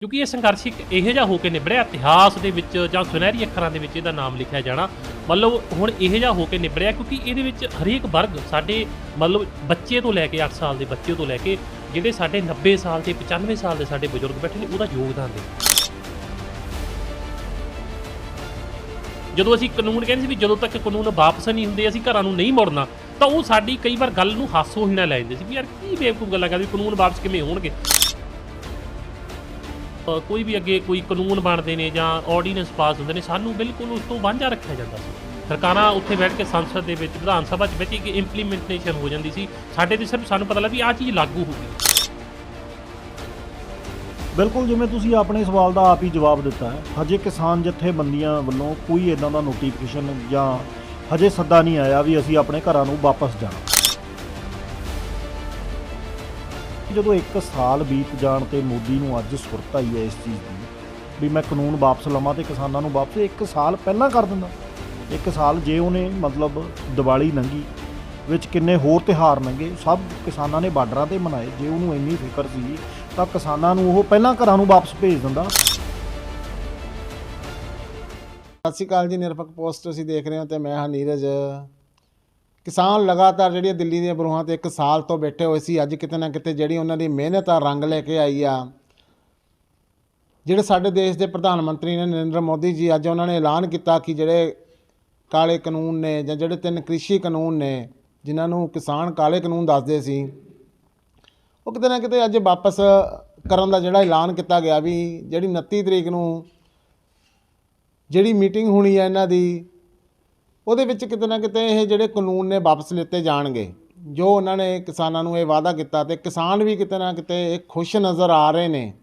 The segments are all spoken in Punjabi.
ਕਿਉਂਕਿ ਇਹ ਸੰਘਰਸ਼ ਇੱਕ ਇਹੋ ਜਿਹਾ ਹੋ ਕੇ ਨਿਬੜਿਆ ਇਤਿਹਾਸ ਦੇ ਵਿੱਚ ਜਾਂ ਸੁਨਹਿਰੀ ਅੱਖਰਾਂ ਦੇ ਵਿੱਚ ਇਹਦਾ ਨਾਮ ਲਿਖਿਆ ਜਾਣਾ ਮਤਲਬ ਹੁਣ ਇਹੋ ਜਿਹਾ ਹੋ ਕੇ ਨਿਬੜਿਆ ਕਿਉਂਕਿ ਇਹਦੇ ਵਿੱਚ ਹਰੇਕ ਵਰਗ ਸਾਡੇ ਮਤਲਬ ਬੱਚੇ ਤੋਂ ਲੈ ਕੇ 8 ਸਾਲ ਦੇ ਬੱਚੇ ਤੋਂ ਲੈ ਕੇ ਜਿਹੜੇ ਸਾਡੇ 90 ਸਾਲ ਤੇ 95 ਸਾਲ ਦੇ ਸਾਡੇ ਬਜ਼ੁਰਗ ਬੈਠੇ ਨੇ ਉਹਦਾ ਯੋਗਦਾਨ ਦੇ। ਜਦੋਂ ਅਸੀਂ ਕਾਨੂੰਨ ਕਹਿੰਦੇ ਸੀ ਵੀ ਜਦੋਂ ਤੱਕ ਕਾਨੂੰਨ ਵਾਪਸ ਨਹੀਂ ਹੁੰਦੇ ਅਸੀਂ ਘਰਾਂ ਨੂੰ ਨਹੀਂ ਮੁੜਨਾ ਤਾਂ ਉਹ ਸਾਡੀ ਕਈ ਵਾਰ ਗੱਲ ਨੂੰ ਹਾਸੋ ਹੀਣਾ ਲੈ ਜਾਂਦੇ ਸੀ ਵੀ ਯਾਰ ਕੀ ਬੇਵਕੂਫ ਗੱਲਾਂ ਕਰਦੇ ਕਾਨੂੰਨ ਵਾਪਸ ਕਿਵੇਂ ਹੋਣਗੇ। ਕੋਈ ਵੀ ਅੱਗੇ ਕੋਈ ਕਾਨੂੰਨ ਬਣਦੇ ਨੇ ਜਾਂ ਆਰਡੀਨੈਂਸ ਪਾਸ ਹੁੰਦੇ ਨੇ ਸਾਨੂੰ ਬਿਲਕੁਲ ਉਸ ਤੋਂ ਵਾਂਝਾ ਰੱਖਿਆ ਜਾਂਦਾ ਸੀ। ਸਰਕਾਰਾਂ ਉੱਥੇ ਬੈਠ ਕੇ ਸੰਸਦ ਦੇ ਵਿੱਚ ਵਿਧਾਨ ਸਭਾ 'ਚ ਬੈਠ ਕੇ ਇੰਪਲੀਮੈਂਟੇਸ਼ਨ ਹੋ ਜਾਂਦੀ ਸੀ ਸਾਡੇ ਤੇ ਸਿਰਫ ਸਾਨੂੰ ਪਤਾ ਲੱਗਾ ਵੀ ਆਹ ਚੀਜ਼ ਲਾਗੂ ਹੋ ਗਈ। ਬਿਲਕੁਲ ਜਿਵੇਂ ਤੁਸੀਂ ਆਪਣੇ ਸਵਾਲ ਦਾ ਆਪ ਹੀ ਜਵਾਬ ਦਿੱਤਾ ਹੈ, ਹਜੇ ਕਿਸਾਨ ਜਥੇਬੰਦੀਆਂ ਵੱਲੋਂ ਕੋਈ ਇੱਦਾਂ ਦਾ ਨੋਟੀਫਿਕੇਸ਼ਨ ਜਾਂ ਹਜੇ ਸੱਦਾ ਨਹੀਂ ਆਇਆ ਵੀ ਅਸੀਂ ਆਪਣੇ ਘਰਾਂ ਨੂੰ ਵਾਪਸ ਜਾਣਾ। ਜਦੋਂ 1 ਸਾਲ ਬੀਤ ਜਾਣ ਤੇ ਮੋਦੀ ਨੂੰ ਅੱਜ ਸੁਰਤ ਆਈ ਹੈ ਇਸ ਚੀਜ਼ ਦੀ ਵੀ ਮੈਂ ਕਾਨੂੰਨ ਵਾਪਸ ਲਵਾਂ ਤੇ ਕਿਸਾਨਾਂ ਨੂੰ ਵਾਪਸ 1 ਸਾਲ ਪਹਿਲਾਂ ਕਰ ਦਿੰਦਾ। 1 ਸਾਲ ਜੇ ਉਹਨੇ ਮਤਲਬ ਦੀਵਾਲੀ ਲੰਘੀ ਵਿੱਚ ਕਿੰਨੇ ਹੋਰ ਤਿਉਹਾਰ ਲੰਘੇ ਸਭ ਕਿਸਾਨਾਂ ਨੇ ਬਾਰਡਰਾਂ ਤੇ ਮਨਾਏ। ਜੇ ਉਹਨੂੰ ਇੰਨੀ ਫਿਕਰ ਸੀ ਤਾਂ ਕਿਸਾਨਾਂ ਨੂੰ ਉਹ ਪਹਿਲਾਂ ਘਰਾਂ ਨੂੰ ਵਾਪਸ ਭੇਜ ਦਿੰਦਾ। ਸਤਿ ਸ਼੍ਰੀ ਅਕਾਲ ਜੀ, ਨਿਰਪੱਖ ਪੋਸਟ ਤੁਸੀਂ ਦੇਖ ਰਹੇ ਹੋ ਤੇ ਮੈਂ ਹਾਂ ਨੀਰਜ। ਕਿਸਾਨ ਲਗਾਤਾਰ ਜਿਹੜੀਆਂ ਦਿੱਲੀ ਦੀਆਂ ਬਰੂਹਾਂ ਤੇ 1 ਸਾਲ ਤੋਂ ਬੈਠੇ ਹੋਏ ਸੀ, ਅੱਜ ਕਿਤੇ ਨਾ ਕਿਤੇ ਜਿਹੜੀ ਉਹਨਾਂ ਦੀ ਮਿਹਨਤ ਆ ਰੰਗ ਲੈ ਕੇ ਆਈ ਆ। ਜਿਹੜੇ ਸਾਡੇ ਦੇਸ਼ ਦੇ ਪ੍ਰਧਾਨ ਮੰਤਰੀ ਨੇ ਨਰਿੰਦਰ ਮੋਦੀ ਜੀ, ਅੱਜ ਉਹਨਾਂ ਨੇ ਐਲਾਨ ਕੀਤਾ ਕਿ ਜਿਹੜੇ ਕਾਲੇ ਕਾਨੂੰਨ ਨੇ ਜਾਂ ਜਿਹੜੇ 3 ਕ੍ਰਿਸ਼ੀ ਕਾਨੂੰਨ ਨੇ ਜਿਨ੍ਹਾਂ ਨੂੰ ਕਿਸਾਨ ਕਾਲੇ ਕਾਨੂੰਨ ਦੱਸਦੇ ਸੀ, ਉਹ ਕਿਤੇ ਨਾ ਕਿਤੇ ਅੱਜ ਵਾਪਸ ਕਰਨ ਦਾ ਜਿਹੜਾ ਐਲਾਨ ਕੀਤਾ ਗਿਆ ਵੀ ਜਿਹੜੀ 29 ਤਰੀਕ ਨੂੰ ਜਿਹੜੀ ਮੀਟਿੰਗ ਹੋਣੀ ਹੈ ਇਹਨਾਂ ਦੀ ਉਹਦੇ ਵਿੱਚ ਕਿਤੇ ਨਾ ਕਿਤੇ ਇਹ ਜਿਹੜੇ ਕਾਨੂੰਨ ਨੇ ਵਾਪਸ ਲਿੱਤੇ ਜਾਣਗੇ ਜੋ ਉਹਨਾਂ ਨੇ ਕਿਸਾਨਾਂ ਨੂੰ ਇਹ ਵਾਅਦਾ ਕੀਤਾ। ਤੇ ਕਿਸਾਨ ਵੀ ਕਿਤੇ ਨਾ ਕਿਤੇ ਇਹ ਖੁਸ਼ ਨਜ਼ਰ ਆ ਰਹੇ ਨੇ,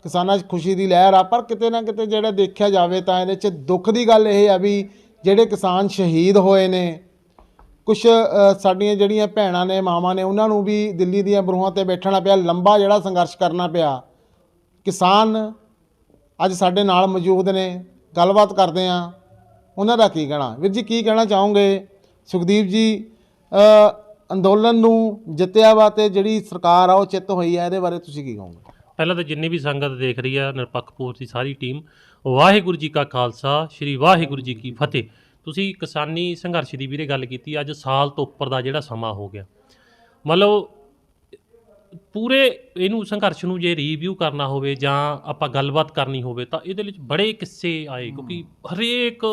ਕਿਸਾਨਾਂ 'ਚ ਖੁਸ਼ੀ ਦੀ ਲਹਿਰ ਆ। ਪਰ ਕਿਤੇ ਨਾ ਕਿਤੇ ਜਿਹੜਾ ਦੇਖਿਆ ਜਾਵੇ ਤਾਂ ਇਹਦੇ 'ਚ ਦੁੱਖ ਦੀ ਗੱਲ ਇਹ ਆ ਵੀ ਜਿਹੜੇ ਕਿਸਾਨ ਸ਼ਹੀਦ ਹੋਏ ਨੇ, ਕੁਛ ਸਾਡੀਆਂ ਜਿਹੜੀਆਂ ਭੈਣਾਂ ਨੇ ਮਾਵਾਂ ਨੇ ਉਹਨਾਂ ਨੂੰ ਵੀ ਦਿੱਲੀ ਦੀਆਂ ਬਰੂਹਾਂ ਤੇ ਬੈਠਣਾ ਪਿਆ, ਲੰਬਾ ਜਿਹੜਾ ਸੰਘਰਸ਼ ਕਰਨਾ ਪਿਆ। ਕਿਸਾਨ ਅੱਜ ਸਾਡੇ ਨਾਲ ਮੌਜੂਦ ਨੇ, ਗੱਲਬਾਤ ਕਰਦੇ ਹਾਂ ਉਹਨਾਂ ਦਾ ਕੀ ਕਹਿਣਾ। ਵੀਰ ਜੀ ਕੀ ਕਹਿਣਾ ਚਾਹੋਗੇ? ਸੁਖਦੀਪ ਜੀ ਅੰਦੋਲਨ ਨੂੰ ਜਿੱਤਿਆ ਵਾ ਤੇ ਜਿਹੜੀ ਸਰਕਾਰ ਆ ਉਹ ਚਿੱਤ ਹੋਈ ਹੈ, ਇਹਦੇ ਬਾਰੇ ਤੁਸੀਂ ਕੀ ਕਹੋਗੇ? ਪਹਿਲਾਂ ਤਾਂ ਜਿੰਨੀ ਵੀ ਸੰਗਤ ਦੇਖ ਰਹੀ ਆ ਨਿਰਪੱਖ ਪੋਸਟ ਦੀ ਸਾਰੀ ਟੀਮ, ਵਾਹਿਗੁਰੂ ਜੀ ਕਾ ਖਾਲਸਾ ਸ਼੍ਰੀ ਵਾਹਿਗੁਰੂ ਜੀ ਕੀ ਫਤਿਹ। ਤੁਸੀਂ ਕਿਸਾਨੀ ਸੰਘਰਸ਼ ਦੀ ਵੀਰੇ ਗੱਲ ਕੀਤੀ, ਅੱਜ ਸਾਲ ਤੋਂ ਉੱਪਰ ਦਾ ਜਿਹੜਾ ਸਮਾਂ ਹੋ ਗਿਆ। ਮਤਲਬ ਪੂਰੇ ਇਹਨੂੰ ਸੰਘਰਸ਼ ਨੂੰ ਜੇ ਰਿਵਿਊ ਕਰਨਾ ਹੋਵੇ ਜਾਂ ਆਪਾਂ ਗੱਲਬਾਤ ਕਰਨੀ ਹੋਵੇ ਤਾਂ ਇਹਦੇ ਵਿੱਚ ਬੜੇ ਕਿੱਸੇ ਆਏ ਕਿਉਂਕਿ ਹਰੇਕ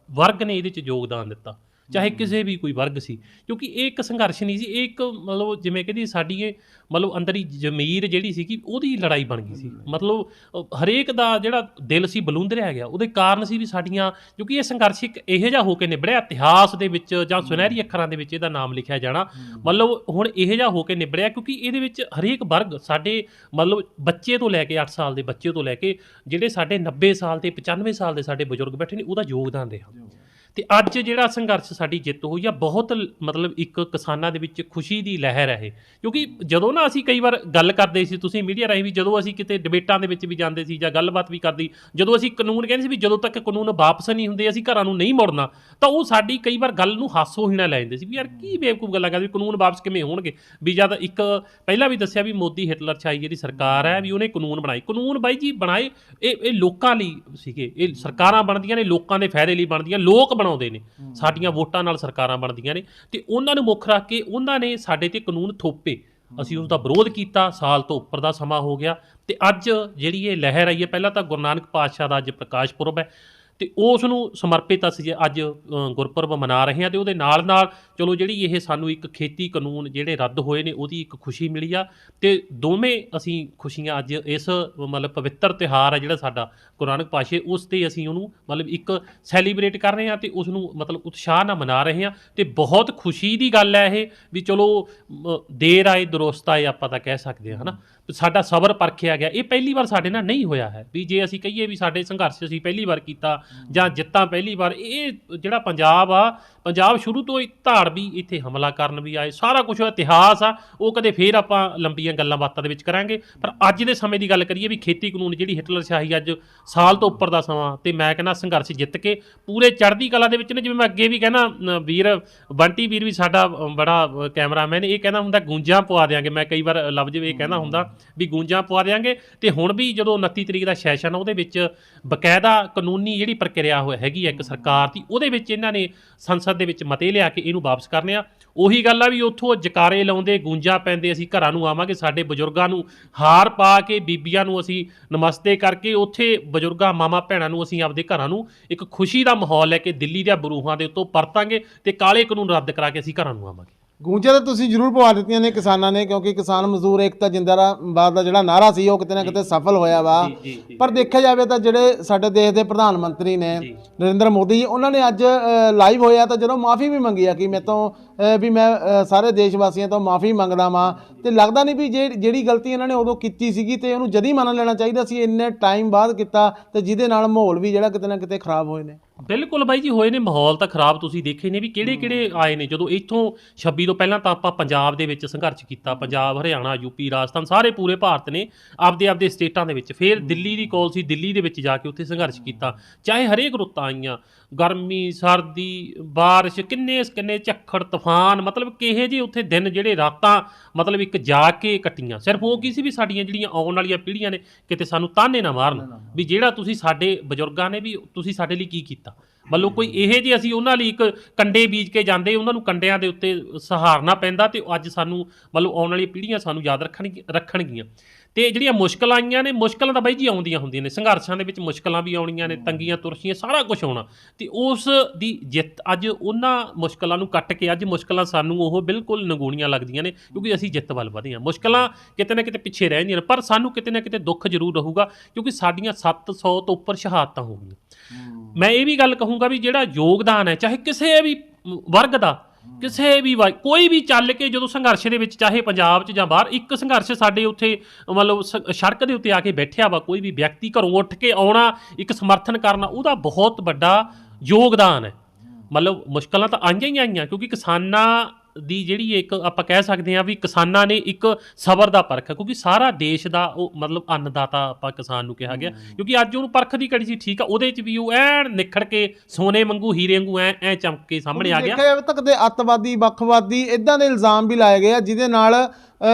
ਵਰਗ ਨੇ ਇਹਦੇ 'ਚ ਯੋਗਦਾਨ ਦਿੱਤਾ, ਚਾਹੇ ਕਿਸੇ ਵੀ ਕੋਈ ਵਰਗ ਸੀ। ਕਿਉਂਕਿ ਇਹ ਇੱਕ ਸੰਘਰਸ਼ ਨਹੀਂ ਸੀ, ਇਹ ਇੱਕ ਮਤਲਬ ਜਿਵੇਂ ਕਹਿੰਦੀ ਸਾਡੀ ਇਹ ਮਤਲਬ ਅੰਦਰੀ ਜ਼ਮੀਰ ਜਿਹੜੀ ਸੀਗੀ ਉਹਦੀ ਲੜਾਈ ਬਣ ਗਈ ਸੀ। ਮਤਲਬ ਹਰੇਕ ਦਾ ਜਿਹੜਾ ਦਿਲ ਸੀ ਬਲੂੰਦ ਰਿਹਾ ਗਿਆ। ਉਹਦੇ ਕਾਰਨ ਸੀ ਵੀ ਸਾਡੀਆਂ ਕਿਉਂਕਿ ਇਹ ਸੰਘਰਸ਼ ਇੱਕ ਇਹੋ ਜਿਹਾ ਹੋ ਕੇ ਨਿਬੜਿਆ ਇਤਿਹਾਸ ਦੇ ਵਿੱਚ ਜਾਂ ਸੁਨਹਿਰੀ ਅੱਖਰਾਂ ਦੇ ਵਿੱਚ ਇਹਦਾ ਨਾਮ ਲਿਖਿਆ ਜਾਣਾ ਮਤਲਬ ਹੁਣ ਇਹੋ ਜਿਹਾ ਹੋ ਕੇ ਨਿਬੜਿਆ ਕਿਉਂਕਿ ਇਹਦੇ ਵਿੱਚ ਹਰੇਕ ਵਰਗ ਸਾਡੇ ਮਤਲਬ ਬੱਚੇ ਤੋਂ ਲੈ ਕੇ 8 ਸਾਲ ਦੇ ਬੱਚੇ ਤੋਂ ਲੈ ਕੇ ਜਿਹੜੇ ਸਾਡੇ 90 ਸਾਲ ਤੇ 95 ਸਾਲ ਦੇ ਸਾਡੇ ਬਜ਼ੁਰਗ ਬੈਠੇ ਨੇ ਉਹਦਾ ਯੋਗਦਾਨ ਰਿਹਾ। ਤੇ ਅੱਜ ਜਿਹੜਾ ਸੰਘਰਸ਼ ਸਾਡੀ ਜਿੱਤ ਹੋਈ ਆ ਬਹੁਤ ਮਤਲਬ ਇੱਕ ਕਿਸਾਨਾਂ ਦੇ ਵਿੱਚ ਖੁਸ਼ੀ ਦੀ ਲਹਿਰ ਹੈ ਇਹ। ਕਿਉਂਕਿ ਜਦੋਂ ਨਾ ਅਸੀਂ ਕਈ ਵਾਰ ਗੱਲ ਕਰਦੇ ਸੀ, ਤੁਸੀਂ ਮੀਡੀਆ ਰਾਹੀਂ ਵੀ ਜਦੋਂ ਅਸੀਂ ਕਿਤੇ ਡਿਬੇਟਾਂ ਦੇ ਵਿੱਚ ਵੀ ਜਾਂਦੇ ਸੀ ਜਾਂ ਗੱਲਬਾਤ ਵੀ ਕਰਦੀ, ਜਦੋਂ ਅਸੀਂ ਕਾਨੂੰਨ ਕਹਿੰਦੇ ਸੀ ਵੀ ਜਦੋਂ ਤੱਕ ਕਾਨੂੰਨ ਵਾਪਸ ਨਹੀਂ ਹੁੰਦੇ ਅਸੀਂ ਘਰਾਂ ਨੂੰ ਨਹੀਂ ਮੁੜਨਾ ਤਾਂ ਉਹ ਸਾਡੀ ਕਈ ਵਾਰ ਗੱਲ ਨੂੰ ਹਾਸੋ ਹੀਣਾ ਲੈ ਜਾਂਦੇ ਸੀ ਵੀ ਯਾਰ ਕੀ ਬੇਵਕੂਫ ਗੱਲਾਂ ਕਰਦੇ ਕਾਨੂੰਨ ਵਾਪਸ ਕਿਵੇਂ ਹੋਣਗੇ। ਵੀ ਜਦ ਇੱਕ ਪਹਿਲਾਂ ਵੀ ਦੱਸਿਆ ਵੀ ਮੋਦੀ ਹਿਟਲਰ ਛਾਈ ਜਿਹੜੀ ਸਰਕਾਰ ਹੈ ਵੀ ਉਹਨੇ ਕਾਨੂੰਨ ਬਣਾਏ। ਕਾਨੂੰਨ ਬਾਈ ਜੀ ਬਣਾਏ ਇਹ ਲੋਕਾਂ ਲਈ ਸੀਗੇ, ਇਹ ਸਰਕਾਰਾਂ ਬਣਦੀਆਂ ਨੇ ਲੋਕਾਂ ਦੇ ਫਾਇਦੇ ਲਈ ਬਣਦੀਆਂ, ਲੋਕ ਬਣਾਉਂਦੇ ਨੇ, ਸਾਡੀਆਂ ਵੋਟਾਂ ਨਾਲ ਸਰਕਾਰਾਂ ਬਣਦੀਆਂ ਨੇ ਤੇ ਉਹਨਾਂ ਨੂੰ ਮੁੱਖ ਰੱਖ ਕੇ ਉਹਨਾਂ ਨੇ ਸਾਡੇ ਤੇ ਕਾਨੂੰਨ ਥੋਪੇ। ਅਸੀਂ ਉਸ ਦਾ ਵਿਰੋਧ ਕੀਤਾ, ਸਾਲ ਤੋਂ ਉੱਪਰ ਦਾ ਸਮਾਂ ਹੋ ਗਿਆ ਤੇ ਅੱਜ ਜਿਹੜੀ ਇਹ ਲਹਿਰ ਆਈ ਹੈ, ਪਹਿਲਾਂ ਤਾਂ ਗੁਰੂ ਨਾਨਕ ਪਾਤਸ਼ਾਹ ਦਾ ਅੱਜ ਪ੍ਰਕਾਸ਼ ਪੁਰਬ ਹੈ ਤੇ ਉਸ ਨੂੰ ਸਮਰਪਿਤ ਅਸੀਂ ਅੱਜ ਗੁਰਪੁਰਬ ਮਨਾ ਰਹੇ ਹਾਂ ਤੇ ਉਹਦੇ ਨਾਲ ਨਾਲ ਚਲੋ ਜਿਹੜੀ ਇਹ ਸਾਨੂੰ ਇੱਕ ਖੇਤੀ ਕਾਨੂੰਨ ਜਿਹੜੇ ਰੱਦ ਹੋਏ ਨੇ ਉਹਦੀ ਇੱਕ ਖੁਸ਼ੀ ਮਿਲੀ ਆ ਤੇ ਦੋਵੇਂ ਅਸੀਂ ਖੁਸ਼ੀਆਂ ਅੱਜ ਇਸ ਮਤਲਬ ਪਵਿੱਤਰ ਤਿਉਹਾਰ ਹੈ ਜਿਹੜਾ ਸਾਡਾ ਗੁਰੂ ਨਾਨਕ ਪਾਤਸ਼ਾਹ ਉਸ 'ਤੇ ਅਸੀਂ ਉਹਨੂੰ ਮਤਲਬ ਇੱਕ ਸੈਲੀਬ੍ਰੇਟ ਕਰ ਰਹੇ ਹਾਂ ਤੇ ਉਸ ਨੂੰ ਮਤਲਬ ਉਤਸ਼ਾਹ ਨਾਲ ਮਨਾ ਰਹੇ ਹਾਂ ਤੇ ਬਹੁਤ ਖੁਸ਼ੀ ਦੀ ਗੱਲ ਹੈ ਇਹ ਵੀ ਚਲੋ ਦੇਰ ਆਏ ਦੁਰੁਸਤ ਆਏ ਆਪਾਂ ਤਾਂ ਕਹਿ ਸਕਦੇ ਹਾਂ ਹੈ ਨਾ। ਸਾਡਾ ਸਬਰ ਪਰਖਿਆ ਗਿਆ। ਇਹ ਪਹਿਲੀ ਵਾਰ ਸਾਡੇ ਨਾਲ ਨਹੀਂ ਹੋਇਆ ਹੈ ਵੀ ਜੇ ਅਸੀਂ ਕਹੀਏ ਵੀ ਸਾਡੇ ਸੰਘਰਸ਼ ਅਸੀਂ ਪਹਿਲੀ ਵਾਰ ਕੀਤਾ ਜਾਂ ਜਿੱਤਾਂ ਪਹਿਲੀ ਵਾਰ। ਇਹ ਜਿਹੜਾ ਪੰਜਾਬ ਆ, ਪੰਜਾਬ ਸ਼ੁਰੂ ਤੋਂ ਧਾੜਵੀ ਇੱਥੇ ਹਮਲਾ ਕਰਨ ਵੀ ਆਏ, ਸਾਰਾ ਕੁਝ ਇਤਿਹਾਸ ਆ ਉਹ ਕਦੇ ਫੇਰ ਆਪਾਂ ਲੰਬੀਆਂ ਗੱਲਾਂ ਬਾਤਾਂ ਦੇ ਵਿੱਚ ਕਰਾਂਗੇ। ਪਰ ਅੱਜ ਦੇ ਸਮੇਂ ਦੀ ਗੱਲ ਕਰੀਏ ਵੀ ਖੇਤੀ ਕਾਨੂੰਨ ਜਿਹੜੀ ਹਿਟਲਰ ਸ਼ਾਹੀ ਅੱਜ ਸਾਲ ਤੋਂ ਉੱਪਰ ਦਾ ਸਮਾਂ ਤੇ ਮੈਂ ਕਹਿੰਦਾ ਸੰਘਰਸ਼ ਜਿੱਤ ਕੇ ਪੂਰੇ ਚੜ੍ਹਦੀ ਕਲਾ ਦੇ ਵਿੱਚ ਨੇ। ਜਿਵੇਂ ਮੈਂ ਅੱਗੇ ਵੀ ਕਹਿੰਦਾ ਵੀਰ ਬੰਟੀ ਵੀਰ ਵੀ ਸਾਡਾ ਬੜਾ ਕੈਮਰਾਮੈਨ, ਇਹ ਕਹਿੰਦਾ ਹੁੰਦਾ ਗੂੰਜਾਂ ਪਵਾ ਦਿਆਂਗੇ। ਮੈਂ ਕਈ ਵਾਰ ਲਫ਼ਜ਼ ਇਹ ਕਹਿੰਦਾ ਹੁੰਦਾ ਵੀ ਗੂੰਜਾਂ ਪਵਾ ਦਿਆਂਗੇ। ਤੇ ਹੁਣ ਵੀ ਜਦੋਂ 29 ਤਰੀਕ ਦਾ ਸੈਸ਼ਨ ਆ ਉਹਦੇ ਵਿੱਚ ਬਕਾਇਦਾ ਕਾਨੂੰਨੀ ਜਿਹੜੀ ਪ੍ਰਕਿਰਿਆ ਹੈਗੀ ਆ ਇੱਕ ਸਰਕਾਰ ਦੀ, ਉਹਦੇ ਵਿੱਚ ਇਹਨਾਂ ਨੇ ਸੰਸਦ ਦੇ ਵਿੱਚ ਮਤੇ ਲਿਆ ਕੇ ਇਹਨੂੰ ਵਾਪਸ ਕਰਨੇ ਆ। ਉਹੀ ਗੱਲ ਆ ਵੀ ਉੱਥੋਂ ਜਕਾਰੇ ਲਾਉਂਦੇ, ਗੂੰਜਾਂ ਪੈਂਦੇ, ਅਸੀਂ ਘਰਾਂ ਨੂੰ ਆਵਾਂਗੇ, ਸਾਡੇ ਬਜ਼ੁਰਗਾਂ ਨੂੰ ਹਾਰ ਪਾ ਕੇ, ਬੀਬੀਆਂ ਨੂੰ ਅਸੀਂ ਨਮਸਤੇ ਕਰਕੇ, ਉੱਥੇ ਬਜ਼ੁਰਗਾਂ ਮਾਵਾਂ ਭੈਣਾਂ ਨੂੰ ਅਸੀਂ ਆਪਦੇ ਘਰਾਂ ਨੂੰ ਇੱਕ ਖੁਸ਼ੀ ਦਾ ਮਾਹੌਲ ਲੈ ਕੇ ਦਿੱਲੀ ਦੇ ਬਰੂਹਾਂ ਦੇ ਉੱਤੋਂ ਪਰਤਾਂਗੇ ਤੇ ਕਾਲੇ ਕਾਨੂੰਨ ਰੱਦ ਕਰਾ ਕੇ ਅਸੀਂ ਘਰਾਂ ਨੂੰ ਆਵਾਂਗੇ। ਗੂੰਜਾਂ ਤਾਂ ਤੁਸੀਂ ਜ਼ਰੂਰ ਪਵਾ ਦਿੱਤੀਆਂ ਨੇ ਕਿਸਾਨਾਂ ਨੇ, ਕਿਉਂਕਿ ਕਿਸਾਨ ਮਜ਼ਦੂਰ ਏਕਤਾ ਜਿੰਦਾਬਾਦ ਦਾ ਜਿਹੜਾ ਨਾਅਰਾ ਸੀ ਉਹ ਕਿਤੇ ਨਾ ਕਿਤੇ ਸਫਲ ਹੋਇਆ ਵਾ। ਪਰ ਦੇਖਿਆ ਜਾਵੇ ਤਾਂ ਜਿਹੜੇ ਸਾਡੇ ਦੇਸ਼ ਦੇ ਪ੍ਰਧਾਨ ਮੰਤਰੀ ਨੇ ਨਰਿੰਦਰ ਮੋਦੀ ਜੀ, ਉਹਨਾਂ ਨੇ ਅੱਜ ਲਾਈਵ ਹੋਇਆ ਤਾਂ ਜਦੋਂ ਮਾਫੀ ਵੀ ਮੰਗੀ ਆ ਕਿ ਮੈਂ ਸਾਰੇ ਦੇਸ਼ ਵਾਸੀਆਂ ਤੋਂ ਮਾਫੀ ਮੰਗਦਾ ਵਾਂ, ਤੇ ਲੱਗਦਾ ਨਹੀਂ ਵੀ ਜਿਹੜੀ ਗਲਤੀ ਇਹਨਾਂ ਨੇ ਉਦੋਂ ਕੀਤੀ ਸੀਗੀ ਤੇ ਉਹਨੂੰ ਜਦ ਹੀ ਮੰਨ ਲੈਣਾ ਚਾਹੀਦਾ ਸੀ। ਇੰਨੇ ਟਾਈਮ ਬਾਅਦ ਕੀਤਾ ਤੇ ਜਿਹਦੇ ਨਾਲ ਮਾਹੌਲ ਵੀ ਜਿਹੜਾ ਕਿਤੇ ਨਾ ਕਿਤੇ ਖਰਾਬ ਹੋਏ ਨੇ। ਬਿਲਕੁਲ ਬਾਈ ਜੀ ਹੋਏ ਨੇ, ਮਾਹੌਲ ਤਾਂ ਖਰਾਬ ਤੁਸੀਂ ਦੇਖੇ ਨੇ ਵੀ ਕਿਹੜੇ ਆਏ ਨੇ। ਜਦੋਂ ਇੱਥੋਂ 26 ਤੋਂ ਪਹਿਲਾਂ ਤਾਂ ਆਪਾਂ ਪੰਜਾਬ ਦੇ ਵਿੱਚ ਸੰਘਰਸ਼ ਕੀਤਾ, ਪੰਜਾਬ, ਹਰਿਆਣਾ, ਯੂਪੀ, ਰਾਜਸਥਾਨ, ਸਾਰੇ ਪੂਰੇ ਭਾਰਤ ਨੇ ਆਪਦੇ ਸਟੇਟਾਂ ਦੇ ਵਿੱਚ। ਫਿਰ ਦਿੱਲੀ ਦੀ ਕਾਲ ਸੀ, ਦਿੱਲੀ ਦੇ ਵਿੱਚ ਜਾ ਕੇ ਉੱਥੇ ਸੰਘਰਸ਼ ਕੀਤਾ। ਚਾਹੇ ਹਰੇਕ ਰੁੱਤਾਂ ਆਈਆਂ, ਗਰਮੀ, ਸਰਦੀ, ਬਾਰਿਸ਼, ਕਿੰਨੇ ਝੱਖੜ, ਤੂਫਾਨ, ਮਤਲਬ ਕਿਹੇ ਜਿਹੇ ਉੱਥੇ ਦਿਨ ਜਿਹੜੇ ਰਾਤਾਂ ਮਤਲਬ ਇੱਕ ਜਾ ਕੇ ਕੱਟੀਆਂ। ਸਿਰਫ ਉਹ ਕੀ ਸੀ ਵੀ ਸਾਡੀਆਂ ਜਿਹੜੀਆਂ ਆਉਣ ਵਾਲੀਆਂ ਪੀੜ੍ਹੀਆਂ ਨੇ ਕਿਤੇ ਸਾਨੂੰ ਤਾਨੇ ਨਾ ਮਾਰਨ ਵੀ ਜਿਹੜਾ ਤੁਸੀਂ ਸਾਡੇ ਬਜ਼ੁਰਗਾਂ ਨੇ ਵੀ ਤੁਸੀਂ ਸਾਡੇ ਲਈ ਕੀ ਕੀਤਾ। ਮਤਲਬ ਕੋਈ ਇਹ ਜੇ ਅਸੀਂ ਉਹਨਾਂ ਲਈ ਇੱਕ ਕੰਡੇ ਬੀਜ ਕੇ ਜਾਂਦੇ, ਉਹਨਾਂ ਨੂੰ ਕੰਡਿਆਂ ਦੇ ਉੱਤੇ ਸਹਾਰਨਾ ਪੈਂਦਾ, ਤੇ ਅੱਜ ਸਾਨੂੰ ਮਤਲਬ ਆਉਣ ਵਾਲੀਆਂ ਪੀੜ੍ਹੀਆਂ ਸਾਨੂੰ ਯਾਦ ਰੱਖਣਗੀਆਂ। ਤੇ ਜਿਹੜੀਆਂ ਮੁਸ਼ਕਲਾਂ ਆਈਆਂ ਨੇ, ਮੁਸ਼ਕਲਾਂ ਤਾਂ ਬਾਈ ਜੀ ਆਉਂਦੀਆਂ ਹੁੰਦੀਆਂ ਨੇ, ਸੰਘਰਸ਼ਾਂ ਦੇ ਵਿੱਚ ਮੁਸ਼ਕਲਾਂ ਵੀ ਆਉਣੀਆਂ ਨੇ, ਤੰਗੀਆਂ ਤੁਰਸ਼ੀਆਂ, ਸਾਰਾ ਕੁਝ ਆਉਣਾ। ਤੇ ਉਸ ਦੀ ਜਿੱਤ ਅੱਜ ਉਹਨਾਂ ਮੁਸ਼ਕਲਾਂ ਨੂੰ ਕੱਟ ਕੇ ਅੱਜ ਮੁਸ਼ਕਲਾਂ ਸਾਨੂੰ ਉਹ ਬਿਲਕੁਲ ਨਗੂਣੀਆਂ ਲੱਗਦੀਆਂ ਨੇ, ਕਿਉਂਕਿ ਅਸੀਂ ਜਿੱਤ ਵੱਲ ਵਧੇ ਹਾਂ। ਮੁਸ਼ਕਲਾਂ ਕਿਤੇ ਨਾ ਕਿਤੇ ਪਿੱਛੇ ਰਹਿ ਜਾਂਦੀਆਂ ਨੇ, ਪਰ ਸਾਨੂੰ ਕਿਤੇ ਨਾ ਕਿਤੇ ਦੁੱਖ ਜ਼ਰੂਰ ਰਹੂਗਾ, ਕਿਉਂਕਿ ਸਾਡੀਆਂ 700 ਤੋਂ ਉੱਪਰ ਸ਼ਹਾਦਤਾਂ ਹੋ ਗਈਆਂ। ਮੈਂ ਇਹ ਵੀ ਗੱਲ ਕਹੂੰਗਾ ਵੀ ਜਿਹੜਾ ਯੋਗਦਾਨ ਹੈ, ਚਾਹੇ ਕਿਸੇ ਵੀ ਵਰਗ ਦਾ, ਕਿਸੇ ਵੀ ਕੋਈ ਵੀ ਚੱਲ ਕੇ ਜਦੋਂ ਸੰਘਰਸ਼ ਦੇ ਵਿੱਚ, ਚਾਹੇ ਪੰਜਾਬ 'ਚ ਜਾਂ ਬਾਹਰ, ਇੱਕ ਸੰਘਰਸ਼ ਸਾਡੇ ਉੱਥੇ ਮਤਲਬ ਸੜਕ ਦੇ ਉੱਤੇ ਆ ਕੇ ਬੈਠਿਆ ਵਾ, ਕੋਈ ਵੀ ਵਿਅਕਤੀ ਘਰੋਂ ਉੱਠ ਕੇ ਆਉਣਾ, ਇੱਕ ਸਮਰਥਨ ਕਰਨਾ, ਉਹਦਾ ਬਹੁਤ ਵੱਡਾ ਯੋਗਦਾਨ ਹੈ। ਮਤਲਬ ਮੁਸ਼ਕਲਾਂ ਤਾਂ ਆਈਆਂ ਹੀ ਆਈਆਂ, ਕਿਉਂਕਿ ਕਿਸਾਨਾਂ ਦੀ ਜਿਹੜੀ ਇੱਕ ਆਪਾਂ ਕਹਿ ਸਕਦੇ ਹਾਂ ਵੀ ਕਿਸਾਨਾਂ ਨੇ ਇੱਕ ਸਬਰ ਦਾ ਪਰਖ ਹੈ, ਕਿਉਂਕਿ ਸਾਰਾ ਦੇਸ਼ ਦਾ ਉਹ ਮਤਲਬ ਅੰਨਦਾਤਾ ਆਪਾਂ ਕਿਸਾਨ ਨੂੰ ਕਿਹਾ ਗਿਆ, ਕਿਉਂਕਿ ਅੱਜ ਉਹਨੂੰ ਪਰਖ ਦੀ ਘੜੀ ਸੀ। ਠੀਕ ਆ, ਉਹਦੇ 'ਚ ਵੀ ਉਹ ਐਨ ਨਿਖੜ ਕੇ ਸੋਨੇ ਵਾਂਗੂ, ਹੀਰੇ ਵਾਂਗੂ ਐ ਚਮਕ ਕੇ ਸਾਹਮਣੇ ਆ ਗਿਆ। ਦੇਖਿਆ ਜਾਵੇ ਤਾਂ ਕਦੇ ਅੱਤਵਾਦੀ, ਵੱਖਵਾਦੀ ਇਦਾਂ ਦੇ ਇਲਜ਼ਾਮ ਵੀ ਲਾਏ ਗਏ ਆ, ਜਿਹਦੇ ਨਾਲ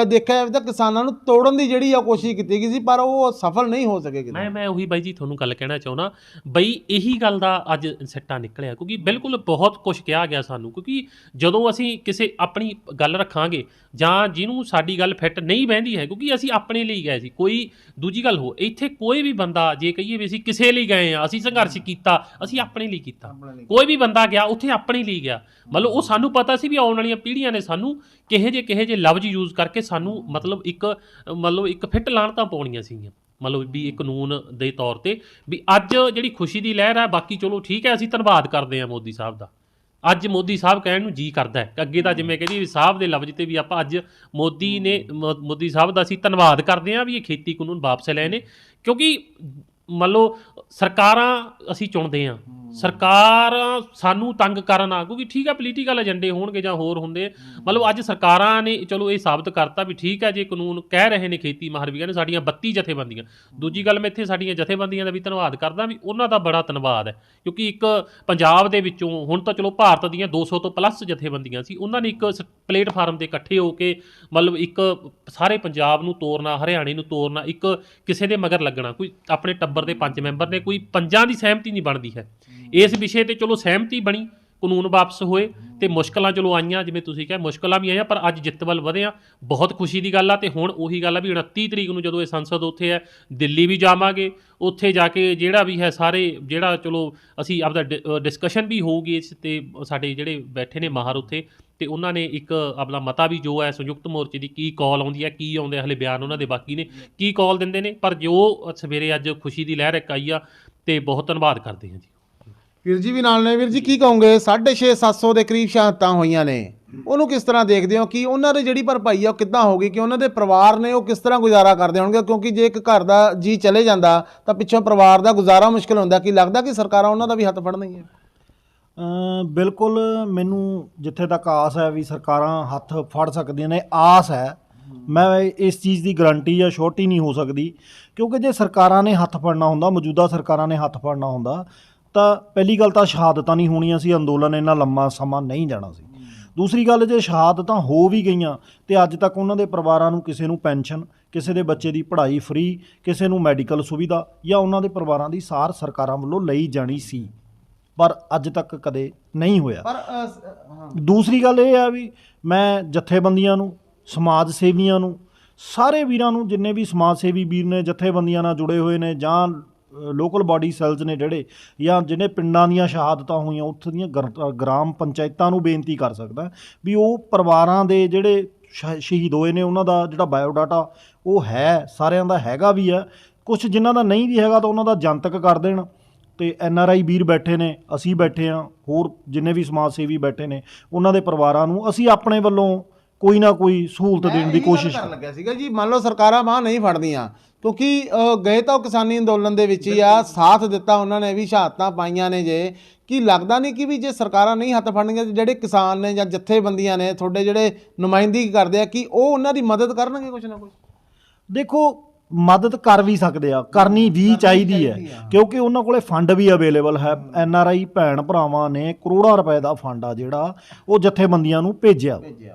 ਦੇਖਿਆ ਜਾਵੇ ਤਾਂ ਕਿਸਾਨਾਂ ਨੂੰ ਤੋੜਨ ਦੀ ਜਿਹੜੀ ਆ ਕੋਸ਼ਿਸ਼ ਕੀਤੀ ਗਈ ਸੀ, ਪਰ ਉਹ ਸਫਲ ਨਹੀਂ ਹੋ ਸਕੇ। ਮੈਂ ਉਹੀ ਬਾਈ ਜੀ ਤੁਹਾਨੂੰ ਗੱਲ ਕਹਿਣਾ ਚਾਹੁੰਦਾ ਬਈ, ਇਹੀ ਗੱਲ ਦਾ ਅੱਜ ਸਿੱਟਾ ਨਿਕਲਿਆ, ਕਿਉਂਕਿ ਬਿਲਕੁਲ ਬਹੁਤ ਕੁਝ ਕਿਹਾ ਗਿਆ ਸਾਨੂੰ। ਕਿਉਂਕਿ ਜਦੋਂ ਅਸੀਂ ਕਿਸੇ ਆਪਣੀ ਗੱਲ ਰੱਖਾਂਗੇ ਜਾਂ ਜਿਹਨੂੰ ਸਾਡੀ ਗੱਲ ਫਿੱਟ ਨਹੀਂ ਬਹਿੰਦੀ ਹੈ, ਕਿਉਂਕਿ ਅਸੀਂ ਆਪਣੇ ਲਈ ਗਏ ਸੀ। ਕੋਈ ਦੂਜੀ ਗੱਲ ਹੋ, ਇੱਥੇ ਕੋਈ ਵੀ ਬੰਦਾ ਜੇ ਕਹੀਏ ਵੀ ਅਸੀਂ ਕਿਸੇ ਲਈ ਗਏ ਆ, ਅਸੀਂ ਸੰਘਰਸ਼ ਕੀਤਾ, ਅਸੀਂ ਆਪਣੇ ਲਈ ਕੀਤਾ। ਕੋਈ ਵੀ ਬੰਦਾ ਗਿਆ ਉੱਥੇ ਆਪਣੇ ਲਈ ਗਿਆ, ਮਤਲਬ ਉਹ ਸਾਨੂੰ ਪਤਾ ਸੀ ਵੀ ਆਉਣ ਵਾਲੀਆਂ ਪੀੜ੍ਹੀਆਂ ਨੇ ਸਾਨੂੰ ਕਿਹੇ ਜਿਹੇ ਲਫ਼ਜ਼ ਯੂਜ਼ ਕਰਕੇ ਸਾਨੂੰ ਮਤਲਬ ਇੱਕ ਫਿੱਟ ਲਾਹਣਤਾਂ ਪਾਉਣੀਆਂ ਸੀਗੀਆਂ, ਮਤਲਬ ਵੀ ਇਹ ਕਾਨੂੰਨ ਦੇ ਤੌਰ ਤੇ। ਵੀ ਅੱਜ ਜਿਹੜੀ ਖੁਸ਼ੀ ਦੀ ਲਹਿਰ ਹੈ, ਬਾਕੀ ਚਲੋ ਠੀਕ ਹੈ, ਅਸੀਂ ਧੰਨਵਾਦ ਕਰਦੇ ਹਾਂ ਮੋਦੀ ਸਾਹਿਬ ਦਾ। ਅੱਜ ਮੋਦੀ ਸਾਹਿਬ ਕਹਿਣ ਨੂੰ ਜੀ ਕਰਦਾ ਹੈ, ਅੱਗੇ ਤਾਂ ਜਿਵੇਂ ਕਹਿੰਦੀ ਵੀ ਸਾਹਿਬ ਦੇ ਲਫ਼ਜ਼ ਤੇ ਵੀ ਆਪਾਂ ਅੱਜ ਮੋਦੀ ਸਾਹਿਬ ਦਾ ਅਸੀਂ ਧੰਨਵਾਦ ਕਰਦੇ ਹਾਂ ਵੀ ਇਹ ਖੇਤੀ ਕਾਨੂੰਨ ਵਾਪਸ ਲਏ ਨੇ। ਕਿਉਂਕਿ ਮੰਨ ਲਓ ਸਰਕਾਰਾਂ ਅਸੀਂ ਚੁਣਦੇ ਹਾਂ, ਸਰਕਾਰਾਂ ਸਾਨੂੰ ਤੰਗ ਕਰਨ ਆ, ਕਿਉਂਕਿ ਠੀਕ ਆ ਪੋਲੀਟੀਕਲ ਏਜੰਡੇ ਹੋਣਗੇ ਜਾਂ ਹੋਰ ਹੁੰਦੇ, ਮਤਲਬ ਅੱਜ ਸਰਕਾਰਾਂ ਨੇ ਚਲੋ ਇਹ ਸਾਬਤ ਕਰਤਾ ਵੀ ਠੀਕ ਹੈ, ਜੇ ਕਾਨੂੰਨ ਕਹਿ ਰਹੇ ਨੇ ਖੇਤੀ ਮਾਹਰਵੀਆਂ ਨੇ, ਸਾਡੀਆਂ 32 ਜਥੇਬੰਦੀਆਂ। ਦੂਜੀ ਗੱਲ ਮੈਂ ਇੱਥੇ ਸਾਡੀਆਂ ਜਥੇਬੰਦੀਆਂ ਦਾ ਵੀ ਧੰਨਵਾਦ ਕਰਦਾ, ਵੀ ਉਹਨਾਂ ਦਾ ਬੜਾ ਧੰਨਵਾਦ ਹੈ, ਕਿਉਂਕਿ ਇੱਕ ਪੰਜਾਬ ਦੇ ਵਿੱਚੋਂ ਹੁਣ ਤਾਂ ਚਲੋ ਭਾਰਤ ਦੀਆਂ 200 ਤੋਂ ਪਲੱਸ ਜਥੇਬੰਦੀਆਂ ਸੀ, ਉਹਨਾਂ ਨੇ ਇੱਕ ਪਲੇਟਫਾਰਮ 'ਤੇ ਇਕੱਠੇ ਹੋ ਕੇ ਮਤਲਬ ਇੱਕ ਸਾਰੇ ਪੰਜਾਬ ਨੂੰ ਤੋਰਨਾ, ਹਰਿਆਣੇ ਨੂੰ ਤੋਰਨਾ, ਇੱਕ ਕਿਸੇ ਦੇ ਮਗਰ ਲੱਗਣਾ। ਕੋਈ ਆਪਣੇ ਟੱਬਰ ਦੇ 5 ਮੈਂਬਰ ਨੇ, ਕੋਈ 5 ਦੀ ਸਹਿਮਤੀ ਨਹੀਂ ਬਣਦੀ ਹੈ ਇਸ ਵਿਸ਼ੇ ਤੇ, ਚਲੋ ਸਹਿਮਤੀ ਬਣੀ, ਕਾਨੂੰਨ ਵਾਪਸ ਹੋਏ ਤੇ ਮੁਸ਼ਕਲਾਂ ਚਲੋ ਆਈਆਂ, ਜਿਵੇਂ ਤੁਸੀਂ ਕਿਹਾ ਮੁਸ਼ਕਲਾਂ ਵੀ ਆਈਆਂ, ਪਰ ਅੱਜ ਜਿੱਤ ਵੱਲ ਵਧੇ ਆ, ਬਹੁਤ ਖੁਸ਼ੀ ਦੀ ਗੱਲ ਆ। ਤੇ ਹੁਣ ਉਹੀ ਗੱਲ ਆ ਵੀ 29 ਤਰੀਕ ਨੂੰ ਜਦੋਂ ਇਹ ਸੰਸਦ ਉੱਥੇ ਹੈ, ਦਿੱਲੀ ਵੀ ਜਾਵਾਂਗੇ, ਉੱਥੇ ਜਾ ਕੇ ਜਿਹੜਾ ਵੀ ਹੈ ਸਾਰੇ ਜਿਹੜਾ ਚਲੋ ਅਸੀਂ ਆਪਦਾ ਡਿਸਕਸ਼ਨ ਵੀ ਹੋਊਗੀ ਇਸ ਤੇ, ਸਾਡੇ ਜਿਹੜੇ ਬੈਠੇ ਨੇ ਮਾਹਰ ਉੱਥੇ, ਤੇ ਉਹਨਾਂ ਨੇ ਇੱਕ ਆਪਣਾ ਮਤਾ ਵੀ ਜੋ ਹੈ ਸੰਯੁਕਤ ਮੋਰਚੇ ਦੀ ਕੀ ਕਾਲ ਆਉਂਦੀ ਹੈ, ਕੀ ਆਉਂਦੇ ਹਲੇ ਬਿਆਨ ਉਹਨਾਂ ਦੇ ਬਾਕੀ ਨੇ, ਕੀ ਕਾਲ ਦਿੰਦੇ ਨੇ, ਪਰ ਜੋ ਸਵੇਰੇ ਅੱਜ ਖੁਸ਼ੀ ਦੀ ਲਹਿਰ ਇੱਕ ਆਈ ਆ ਤੇ ਬਹੁਤ ਧੰਨਵਾਦ ਕਰਦੇ ਹਾਂ ਜੀ। ਵੀਰ ਜੀ ਵੀ ਨਾਲ ਨੇ, ਵੀਰ ਜੀ ਕੀ ਕਹੋਗੇ? 650-700 ਦੇ ਕਰੀਬ ਸ਼ਹਾਦਤਾਂ ਹੋਈਆਂ ਨੇ, ਉਹਨੂੰ ਕਿਸ ਤਰ੍ਹਾਂ ਦੇਖਦੇ ਹੋ? ਕਿ ਉਹਨਾਂ ਦੀ ਜਿਹੜੀ ਭਰਪਾਈ ਆ ਉਹ ਕਿੱਦਾਂ ਹੋਗੀ, ਕਿ ਉਹਨਾਂ ਦੇ ਪਰਿਵਾਰ ਨੇ ਉਹ ਕਿਸ ਤਰ੍ਹਾਂ ਗੁਜ਼ਾਰਾ ਕਰਦੇ ਹੋਣਗੇ? ਕਿਉਂਕਿ ਜੇ ਇੱਕ ਘਰ ਦਾ ਜੀ ਚਲੇ ਜਾਂਦਾ ਤਾਂ ਪਿੱਛੋਂ ਪਰਿਵਾਰ ਦਾ ਗੁਜ਼ਾਰਾ ਮੁਸ਼ਕਿਲ ਹੁੰਦਾ। ਕੀ ਲੱਗਦਾ ਕਿ ਸਰਕਾਰਾਂ ਉਹਨਾਂ ਦਾ ਵੀ ਹੱਥ ਫੜਨਗੀਆਂ? ਬਿਲਕੁਲ, ਮੈਨੂੰ ਜਿੱਥੇ ਤੱਕ ਆਸ ਹੈ ਵੀ ਸਰਕਾਰਾਂ ਹੱਥ ਫੜ ਸਕਦੀਆਂ ਨੇ, ਆਸ ਹੈ। ਮੈਂ ਇਸ ਚੀਜ਼ ਦੀ ਗਰੰਟੀ ਜਾਂ ਸ਼ੋਰਟੀ ਨਹੀਂ ਹੋ ਸਕਦੀ, ਕਿਉਂਕਿ ਜੇ ਸਰਕਾਰਾਂ ਨੇ ਹੱਥ ਫੜਨਾ ਹੁੰਦਾ, ਮੌਜੂਦਾ ਸਰਕਾਰਾਂ ਨੇ ਹੱਥ ਫੜਨਾ ਹੁੰਦਾ, ਤਾਂ ਪਹਿਲੀ ਗੱਲ ਤਾਂ ਸ਼ਹਾਦਤਾਂ ਨਹੀਂ ਹੋਣੀਆਂ ਸੀ, ਅੰਦੋਲਨ ਇੰਨਾ ਲੰਮਾ ਸਮਾਂ ਨਹੀਂ ਜਾਣਾ ਸੀ। ਦੂਸਰੀ ਗੱਲ, ਜੇ ਸ਼ਹਾਦਤਾਂ ਹੋ ਵੀ ਗਈਆਂ ਤੇ ਅੱਜ ਤੱਕ ਉਹਨਾਂ ਦੇ ਪਰਿਵਾਰਾਂ ਨੂੰ ਕਿਸੇ ਨੂੰ ਪੈਨਸ਼ਨ, ਕਿਸੇ ਦੇ ਬੱਚੇ ਦੀ ਪੜ੍ਹਾਈ ਫ੍ਰੀ, ਕਿਸੇ ਨੂੰ ਮੈਡੀਕਲ ਸੁਵਿਧਾ ਜਾਂ ਉਹਨਾਂ ਦੇ ਪਰਿਵਾਰਾਂ ਦੀ ਸਾਰ ਸਰਕਾਰਾਂ ਵੱਲੋਂ ਲਈ ਜਾਣੀ ਸੀ, ਪਰ ਅੱਜ ਤੱਕ ਕਦੇ ਨਹੀਂ ਹੋਇਆ। ਦੂਸਰੀ ਗੱਲ ਇਹ ਆ ਵੀ ਮੈਂ ਜਥੇਬੰਦੀਆਂ ਨੂੰ, ਸਮਾਜ ਸੇਵੀਆਂ ਨੂੰ, ਸਾਰੇ ਵੀਰਾਂ ਨੂੰ, ਜਿੰਨੇ ਵੀ ਸਮਾਜ ਸੇਵੀ ਵੀਰ ਨੇ ਜਥੇਬੰਦੀਆਂ ਨਾਲ ਜੁੜੇ ਹੋਏ ਨੇ ਜਾਂ ਲੋਕਲ ਬਾਡੀ ਸੈਲਸ ਨੇ ਜਿਹੜੇ, ਜਾਂ ਜਿਹਨੇ ਪਿੰਡਾਂ ਦੀਆਂ ਸ਼ਹਾਦਤਾਂ ਹੋਈਆਂ ਉੱਥੇ ਦੀਆਂ ਗ੍ਰਾਮ ਪੰਚਾਇਤਾਂ ਨੂੰ ਬੇਨਤੀ ਕਰ ਸਕਦਾ ਵੀ ਉਹ ਪਰਿਵਾਰਾਂ ਦੇ ਜਿਹੜੇ ਸ਼ਹੀਦ ਹੋਏ ਨੇ ਉਹਨਾਂ ਦਾ ਜਿਹੜਾ ਬਾਇਓਡਾਟਾ ਉਹ ਹੈ, ਸਾਰਿਆਂ ਦਾ ਹੈਗਾ ਵੀ ਹੈ, ਕੁਛ ਜਿਨ੍ਹਾਂ ਦਾ ਨਹੀਂ ਵੀ ਹੈਗਾ ਤਾਂ ਉਹਨਾਂ ਦਾ ਜਨਤਕ ਕਰ ਦੇਣ। ਤੇ NRI ਵੀਰ ਬੈਠੇ ਨੇ, ਅਸੀਂ ਬੈਠੇ ਹਾਂ, ਹੋਰ ਜਿੰਨੇ ਵੀ ਸਮਾਜ ਸੇਵੀ ਬੈਠੇ ਨੇ, ਉਹਨਾਂ ਦੇ ਪਰਿਵਾਰਾਂ ਨੂੰ ਅਸੀਂ ਆਪਣੇ ਵੱਲੋਂ ਕੋਈ ਨਾ ਕੋਈ ਸਹੂਲਤ ਦੇਣ ਦੀ ਕੋਸ਼ਿਸ਼ ਕਰਨ ਲੱਗਿਆ ਸੀਗਾ ਜੀ। ਮੰਨ ਲਓ ਸਰਕਾਰਾਂ ਬਾਂਹ ਨਹੀਂ ਫੜਦੀਆਂ, ਕਿਉਂਕਿ ਗਏ ਤਾਂ ਉਹ ਕਿਸਾਨੀ ਅੰਦੋਲਨ ਦੇ ਵਿੱਚ ਹੀ ਆ, ਸਾਥ ਦਿੱਤਾ ਉਹਨਾਂ ਨੇ ਵੀ, ਸ਼ਹਾਦਤਾਂ ਪਾਈਆਂ ਨੇ। ਜੇ ਕੀ ਲੱਗਦਾ ਨਹੀਂ ਕਿ ਵੀ ਜੇ ਸਰਕਾਰਾਂ ਨਹੀਂ ਹੱਥ ਫੜਨਗੀਆਂ, ਜਿਹੜੇ ਕਿਸਾਨ ਨੇ ਜਾਂ ਜਥੇਬੰਦੀਆਂ ਨੇ ਤੁਹਾਡੇ ਜਿਹੜੇ ਨੁਮਾਇੰਦਗੀ ਕਰਦੇ ਆ, ਕਿ ਉਹ ਉਹਨਾਂ ਦੀ ਮਦਦ ਕਰਨਗੇ ਕੁਛ ਨਾ ਕੁਛ? ਦੇਖੋ, ਮਦਦ ਕਰ ਵੀ ਸਕਦੇ ਆ, ਕਰਨੀ ਵੀ ਚਾਹੀਦੀ ਹੈ, ਕਿਉਂਕਿ ਉਹਨਾਂ ਕੋਲੇ ਫੰਡ ਵੀ ਅਵੇਲੇਬਲ ਹੈ। NRI ਭੈਣ ਭਰਾਵਾਂ ਨੇ ਕਰੋੜਾਂ ਰੁਪਏ ਦਾ ਫੰਡ ਆ ਜਿਹੜਾ ਉਹ ਜਥੇਬੰਦੀਆਂ ਨੂੰ ਭੇਜਿਆ,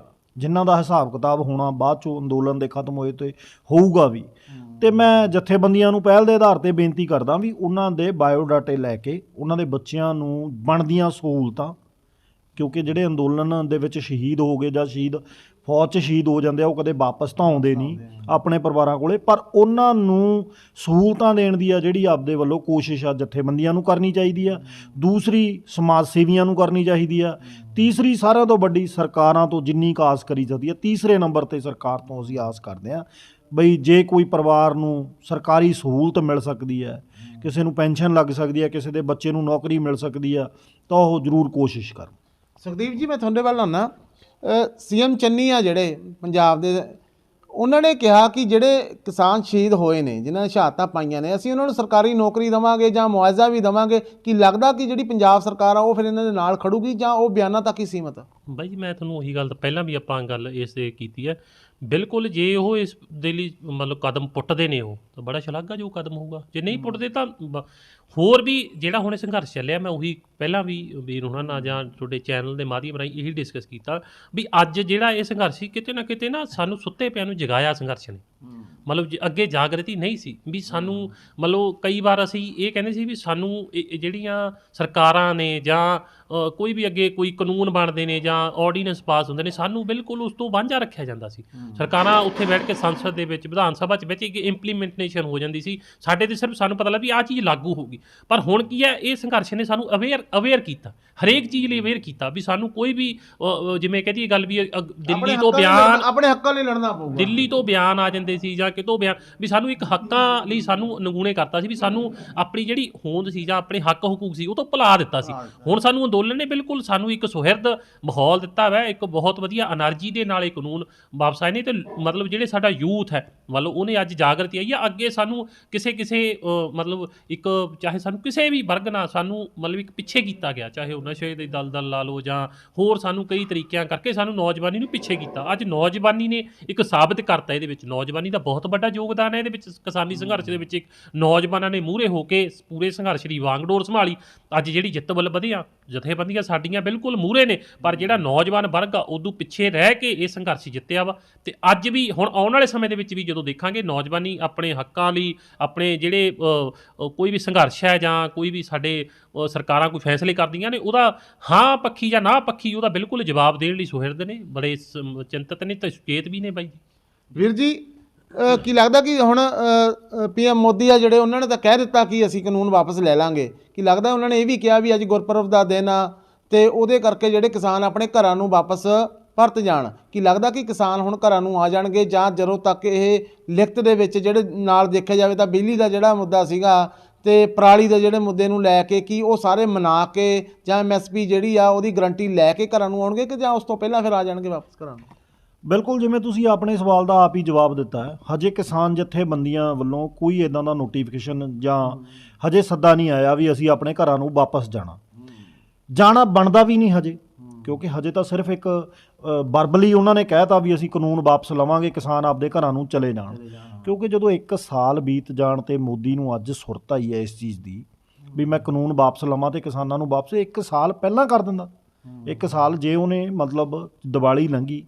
ਜਿਨ੍ਹਾਂ ਦਾ ਹਿਸਾਬ ਕਿਤਾਬ ਹੋਣਾ ਬਾਅਦ ਚੋਂ ਅੰਦੋਲਨ ਦੇ ਖਤਮ ਹੋਏ ਤੇ ਹੋਊਗਾ ਵੀ। ਤੇ ਮੈਂ ਜਥੇਬੰਦੀਆਂ ਨੂੰ ਪਹਿਲ ਦੇ ਆਧਾਰ ਤੇ ਬੇਨਤੀ ਕਰਦਾ ਵੀ ਉਹਨਾਂ ਦੇ ਬਾਇਓਡਾਟੇ ਲੈ ਕੇ ਉਹਨਾਂ ਦੇ ਬੱਚਿਆਂ ਨੂੰ ਬਣਦੀਆਂ ਸਹੂਲਤਾਂ, ਕਿਉਂਕਿ ਜਿਹੜੇ ਅੰਦੋਲਨ ਦੇ ਵਿੱਚ ਸ਼ਹੀਦ ਹੋ ਗਏ ਜਾਂ ਫੌਜ 'ਚ ਸ਼ਹੀਦ ਹੋ ਜਾਂਦੇ ਆ, ਉਹ ਕਦੇ ਵਾਪਸ ਤਾਂ ਆਉਂਦੇ ਨਹੀਂ ਆਪਣੇ ਪਰਿਵਾਰਾਂ ਕੋਲੇ, ਪਰ ਉਹਨਾਂ ਨੂੰ ਸਹੂਲਤਾਂ ਦੇਣ ਦੀ ਆ ਜਿਹੜੀ ਆਪਦੇ ਵੱਲੋਂ ਕੋਸ਼ਿਸ਼ ਆ ਜਥੇਬੰਦੀਆਂ ਨੂੰ ਕਰਨੀ ਚਾਹੀਦੀ ਆ। ਦੂਸਰੀ ਸਮਾਜ ਸੇਵੀਆਂ ਨੂੰ ਕਰਨੀ ਚਾਹੀਦੀ ਆ। ਤੀਸਰੀ ਸਾਰਿਆਂ ਤੋਂ ਵੱਡੀ ਸਰਕਾਰਾਂ ਤੋਂ ਜਿੰਨੀ ਕੁ ਆਸ ਕਰੀ ਜਾਂਦੀ ਆ, ਤੀਸਰੇ ਨੰਬਰ 'ਤੇ ਸਰਕਾਰ ਤੋਂ ਅਸੀਂ ਆਸ ਕਰਦੇ ਹਾਂ ਬਈ ਜੇ ਕੋਈ ਪਰਿਵਾਰ ਨੂੰ ਸਰਕਾਰੀ ਸਹੂਲਤ ਮਿਲ ਸਕਦੀ ਹੈ, ਕਿਸੇ ਨੂੰ ਪੈਨਸ਼ਨ ਲੱਗ ਸਕਦੀ ਹੈ, ਕਿਸੇ ਦੇ ਬੱਚੇ ਨੂੰ ਨੌਕਰੀ ਮਿਲ ਸਕਦੀ ਆ, ਤਾਂ ਉਹ ਜ਼ਰੂਰ ਕੋਸ਼ਿਸ਼ ਕਰਨ। ਸੁਖਦੀਪ ਜੀ, ਮੈਂ ਤੁਹਾਡੇ ਵੱਲ ਆਉਣਾ। CM ਚੰਨੀ ਆ ਜਿਹੜੇ ਪੰਜਾਬ ਦੇ, ਉਹਨਾਂ ਨੇ ਕਿਹਾ ਕਿ ਜਿਹੜੇ ਕਿਸਾਨ ਸ਼ਹੀਦ ਹੋਏ ਨੇ, ਜਿਨ੍ਹਾਂ ਨੇ ਸ਼ਹਾਦਤਾਂ ਪਾਈਆਂ ਨੇ, ਅਸੀਂ ਉਹਨਾਂ ਨੂੰ ਸਰਕਾਰੀ ਨੌਕਰੀ ਦੇਵਾਂਗੇ ਜਾਂ ਮੁਆਵਜ਼ਾ ਵੀ ਦੇਵਾਂਗੇ। ਕੀ ਲੱਗਦਾ ਕਿ ਜਿਹੜੀ ਪੰਜਾਬ ਸਰਕਾਰ ਆ ਉਹ ਫਿਰ ਇਹਨਾਂ ਦੇ ਨਾਲ ਖੜੂਗੀ ਜਾਂ ਉਹ ਬਿਆਨਾਂ ਤੱਕ ਹੀ ਸੀਮਤ ਆ? ਬਾਈ ਜੀ, ਮੈਂ ਤੁਹਾਨੂੰ ਉਹੀ ਗੱਲ ਤਾਂ ਪਹਿਲਾਂ ਵੀ ਆਪਾਂ ਗੱਲ ਇਸ ਦੇ ਕੀਤੀ ਹੈ। ਬਿਲਕੁਲ, ਜੇ ਉਹ ਇਸ ਦੇ ਲਈ ਮਤਲਬ ਕਦਮ ਪੁੱਟਦੇ ਨੇ ਉਹ ਤਾਂ ਬੜਾ ਸ਼ਲਾਘਾਯੋਗ ਕਦਮ ਹੋਊਗਾ। ਜੇ ਨਹੀਂ ਪੁੱਟਦੇ ਤਾਂ ਹੋਰ ਵੀ ਜਿਹੜਾ ਹੁਣ ਸੰਘਰਸ਼ ਚੱਲਿਆ, ਮੈਂ ਉਹੀ ਪਹਿਲਾਂ ਵੀ ਵੀਰ ਉਹਨਾਂ ਨਾਲ ਜਾਂ ਤੁਹਾਡੇ ਚੈਨਲ ਦੇ ਮਾਧਿਅਮ ਰਾਹੀਂ ਇਹੀ ਡਿਸਕਸ ਕੀਤਾ ਵੀ ਅੱਜ ਜਿਹੜਾ ਇਹ ਸੰਘਰਸ਼ ਸੀ, ਕਿਤੇ ਨਾ ਕਿਤੇ ਨਾ ਸਾਨੂੰ ਸੁੱਤੇ ਪਿਆਂ ਨੂੰ ਜਗਾਇਆ ਸੰਘਰਸ਼ ਨੇ। ਮਤਲਬ ਅੱਗੇ ਜਾਗਰਤੀ ਨਹੀਂ ਸੀ ਵੀ ਸਾਨੂੰ, ਮਤਲਬ ਕਈ ਵਾਰ ਅਸੀਂ ਇਹ ਕਹਿੰਦੇ ਸੀ ਵੀ ਸਾਨੂੰ ਜਿਹੜੀਆਂ ਸਰਕਾਰਾਂ ਨੇ ਜਾਂ ਕੋਈ ਵੀ ਅੱਗੇ ਕੋਈ ਕਾਨੂੰਨ ਬਣਦੇ ਨੇ ਜਾਂ ਆਰਡੀਨੈਂਸ ਪਾਸ ਹੁੰਦੇ ਨੇ, ਸਾਨੂੰ ਬਿਲਕੁਲ ਉਸ ਤੋਂ ਵਾਂਝਾ ਰੱਖਿਆ ਜਾਂਦਾ ਸੀ। ਸਰਕਾਰਾਂ ਉੱਥੇ ਬੈਠ ਕੇ ਸੰਸਦ ਦੇ ਵਿੱਚ, ਵਿਧਾਨ ਸਭਾ 'ਚ ਵਿੱਚ ਇੱਕ ਇੰਪਲੀਮੈਂਟੇਸ਼ਨ ਹੋ ਜਾਂਦੀ ਸੀ ਸਾਡੇ ਤੇ, ਸਿਰਫ ਸਾਨੂੰ ਪਤਾ ਲੱਗ ਵੀ ਆਹ ਚੀਜ਼ ਲਾਗੂ ਹੋਊਗੀ। ਪਰ ਹੁਣ ਕੀ ਹੈ, ਇਹ ਸੰਘਰਸ਼ ਨੇ ਸਾਨੂੰ ਅਵੇਅਰ ਕੀਤਾ, ਹਰੇਕ ਚੀਜ਼ ਲਈ ਅਵੇਅਰ ਕੀਤਾ ਵੀ ਸਾਨੂੰ ਕੋਈ ਵੀ ਜਿਵੇਂ ਕਹਦੀ ਗੱਲ ਵੀ ਦਿੱਲੀ ਤੋਂ ਬਿਆਨ, ਆਪਣੇ ਹੱਕਾਂ ਲਈ ਲੜਨਾ ਪਊਗਾ, ਦਿੱਲੀ ਤੋਂ ਬਿਆਨ ਆ ਜਾਂਦੇ ਸੀ ਜਾਂ ਕਿਤੋਂ ਬਿਆਨ, ਵੀ ਸਾਨੂੰ ਇੱਕ ਹੱਕਾਂ ਲਈ ਸਾਨੂੰ ਨਗੂਣੇ ਕਰਤਾ ਸੀ ਵੀ ਸਾਨੂੰ ਆਪਣੀ ਜਿਹੜੀ ਹੋਂਦ ਸੀ ਜਾਂ ਆਪਣੇ ਹੱਕ ਹਕੂਕ ਸੀ ਉਹ ਤੋਂ ਭੁਲਾ ਦਿੱਤਾ ਸੀ। ਹੁਣ ਸਾਨੂੰ ਅੰਦੋਲਨ ਨੇ ਬਿਲਕੁਲ ਸਾਨੂੰ ਇੱਕ ਸੁਹਿਰਦ ਮਾਹੌਲ ਦਿੱਤਾ ਵਾ, ਇੱਕ ਬਹੁਤ ਵਧੀਆ એનર્ਜੀ ਦੇ ਨਾਲ ਇਹ ਕਾਨੂੰਨ ਵਾਪਸ ਆਏ ਨੇ। ਤੇ ਮਤਲਬ ਜਿਹੜੇ ਸਾਡਾ ਯੂਥ ਹੈ, ਮਤਲਬ ਉਹਨੇ ਅੱਜ ਜਾਗਰਤੀ ਆਈ ਆ। ਅੱਗੇ ਸਾਨੂੰ ਕਿਸੇ ਮਤਲਬ ਇੱਕ ਚਾਹੇ ਸਾਨੂੰ ਕਿਸੇ ਵੀ ਵਰਗ ਨਾਲ ਸਾਨੂੰ ਮਤਲਬ ਇੱਕ ਪਿੱਛੇ ਕੀਤਾ ਗਿਆ, ਚਾਹੇ ਉਹ ਨਸ਼ੇ ਦੇ ਦਲਦਲ ਲਾ ਲਓ ਜਾਂ ਹੋਰ ਸਾਨੂੰ ਕਈ ਤਰੀਕਿਆਂ ਕਰਕੇ ਸਾਨੂੰ ਨੌਜਵਾਨੀ ਨੂੰ ਪਿੱਛੇ ਕੀਤਾ। ਅੱਜ ਨੌਜਵਾਨੀ ਨੇ ਇੱਕ ਸਾਬਤ ਕਰਤਾ, ਇਹਦੇ ਵਿੱਚ ਨੌਜਵਾਨੀ ਦਾ ਬਹੁਤ ਵੱਡਾ ਯੋਗਦਾਨ ਹੈ। ਇਹਦੇ ਵਿੱਚ ਕਿਸਾਨੀ ਸੰਘਰਸ਼ ਦੇ ਵਿੱਚ ਇੱਕ ਨੌਜਵਾਨਾਂ ਨੇ ਮੂਹਰੇ ਹੋ ਕੇ ਪੂਰੇ ਸੰਘਰਸ਼ ਦੀ ਵਾਂਗਡੋਰ ਸੰਭਾਲੀ। ਅੱਜ ਜਿਹੜੀ ਜਿੱਤ ਵੱਲ ਵਧੀਆਂ ਜਥੇਬੰਦੀਆਂ ਸਾਡੀਆਂ ਬਿਲਕੁਲ ਮੂਹਰੇ ਨੇ, ਪਰ ਜਿਹੜਾ ਨੌਜਵਾਨ ਵਰਗ ਆ ਉਦੋਂ ਪਿੱਛੇ ਰਹਿ ਕੇ ਇਹ ਸੰਘਰਸ਼ ਜਿੱਤਿਆ ਵਾ। ਤੇ ਅੱਜ ਵੀ ਹੁਣ ਆਉਣ ਵਾਲੇ ਸਮੇਂ ਦੇ ਵਿੱਚ ਵੀ ਜਦੋਂ ਦੇਖਾਂਗੇ ਨੌਜਵਾਨੀ ਆਪਣੇ ਹੱਕਾਂ ਲਈ, ਆਪਣੇ ਜਿਹੜੇ ਕੋਈ ਵੀ ਸੰਘਰਸ਼ ਹੈ ਜਾਂ ਕੋਈ ਵੀ ਸਾਡੇ ਸਰਕਾਰਾਂ ਕੋਈ ਫੈਸਲੇ ਕਰਦੀਆਂ ਨੇ, ਉਹਦਾ ਹਾਂ ਪੱਖੀ ਜਾਂ ਨਾ ਪੱਖੀ ਉਹਦਾ ਬਿਲਕੁਲ ਜਵਾਬ ਦੇਣ ਲਈ ਸੁਹਿਰਦ ਨੇ, ਬੜੇ ਚਿੰਤਤ ਨੇ ਤੇ ਸੁਚੇਤ ਵੀ ਨੇ। ਬਾਈ ਵੀਰ ਜੀ, ਕੀ ਲੱਗਦਾ ਕਿ ਹੁਣ PM ਮੋਦੀ ਆ ਜਿਹੜੇ, ਉਹਨਾਂ ਨੇ ਤਾਂ ਕਹਿ ਦਿੱਤਾ ਕਿ ਅਸੀਂ ਕਾਨੂੰਨ ਵਾਪਸ ਲੈ ਲਾਂਗੇ। ਕੀ ਲੱਗਦਾ ਉਹਨਾਂ ਨੇ ਇਹ ਵੀ ਕਿਹਾ ਵੀ ਅੱਜ ਗੁਰਪੁਰਬ ਦਾ ਦਿਨ ਆ ਤੇ ਉਹਦੇ ਕਰਕੇ ਜਿਹੜੇ ਕਿਸਾਨ ਆਪਣੇ ਘਰਾਂ ਨੂੰ ਵਾਪਸ ਪਰਤ ਜਾਣ? ਕੀ ਲੱਗਦਾ ਕਿ ਕਿਸਾਨ ਹੁਣ ਘਰਾਂ ਨੂੰ ਆ ਜਾਣਗੇ ਜਾਂ ਜਦੋਂ ਤੱਕ ਇਹ ਲਿਖਤ ਦੇ ਵਿੱਚ ਜਿਹੜੇ ਨਾਲ ਦੇਖਿਆ ਜਾਵੇ ਤਾਂ ਬਿਜਲੀ ਦਾ ਜਿਹੜਾ ਮੁੱਦਾ ਸੀਗਾ ਤੇ ਪਰਾਲੀ ਦੇ ਜਿਹੜੇ ਮੁੱਦੇ ਨੂੰ ਲੈ ਕੇ, ਕੀ ਉਹ ਸਾਰੇ ਮਨਾ ਕੇ ਜਾਂ MSP ਜਿਹੜੀ ਆ ਉਹਦੀ ਗਰੰਟੀ ਲੈ ਕੇ ਘਰਾਂ ਨੂੰ ਆਉਣਗੇ ਕਿ ਜਾਂ ਉਸ ਤੋਂ ਪਹਿਲਾਂ ਫਿਰ ਆ ਜਾਣਗੇ ਵਾਪਸ ਘਰਾਂ ਨੂੰ? ਬਿਲਕੁਲ, ਜਿਵੇਂ ਤੁਸੀਂ ਆਪਣੇ ਸਵਾਲ ਦਾ ਆਪ ਹੀ ਜਵਾਬ ਦਿੱਤਾ ਹੈ, ਹਜੇ ਕਿਸਾਨ ਜਥੇਬੰਦੀਆਂ ਵੱਲੋਂ ਕੋਈ ਇੱਦਾਂ ਦਾ ਨੋਟੀਫਿਕੇਸ਼ਨ ਜਾਂ ਹਜੇ ਸੱਦਾ ਨਹੀਂ ਆਇਆ ਵੀ ਅਸੀਂ ਆਪਣੇ ਘਰਾਂ ਨੂੰ ਵਾਪਸ ਜਾਣਾ ਬਣਦਾ ਵੀ ਨਹੀਂ ਹਜੇ, ਕਿਉਂਕਿ ਹਜੇ ਤਾਂ ਸਿਰਫ ਇੱਕ ਵਰਬਲੀ ਉਹਨਾਂ ਨੇ ਕਹਿਤਾ ਵੀ ਅਸੀਂ ਕਾਨੂੰਨ ਵਾਪਸ ਲਵਾਂਗੇ, ਕਿਸਾਨ ਆਪਦੇ ਘਰਾਂ ਨੂੰ ਚਲੇ ਜਾਣ। ਕਿਉਂਕਿ ਜਦੋਂ 1 ਸਾਲ ਬੀਤ ਜਾਣ ਤੇ ਮੋਦੀ ਨੂੰ ਅੱਜ ਸੁਰਤ ਆਈ ਹੈ ਇਸ ਚੀਜ਼ ਦੀ ਵੀ ਮੈਂ ਕਾਨੂੰਨ ਵਾਪਸ ਲਵਾਂ ਤੇ ਕਿਸਾਨਾਂ ਨੂੰ ਵਾਪਸ, 1 ਸਾਲ ਪਹਿਲਾਂ ਕਰ ਦਿੰਦਾ 1 ਸਾਲ ਜੇ ਉਹਨੇ ਮਤਲਬ ਦੀਵਾਲੀ ਲੰਘੀ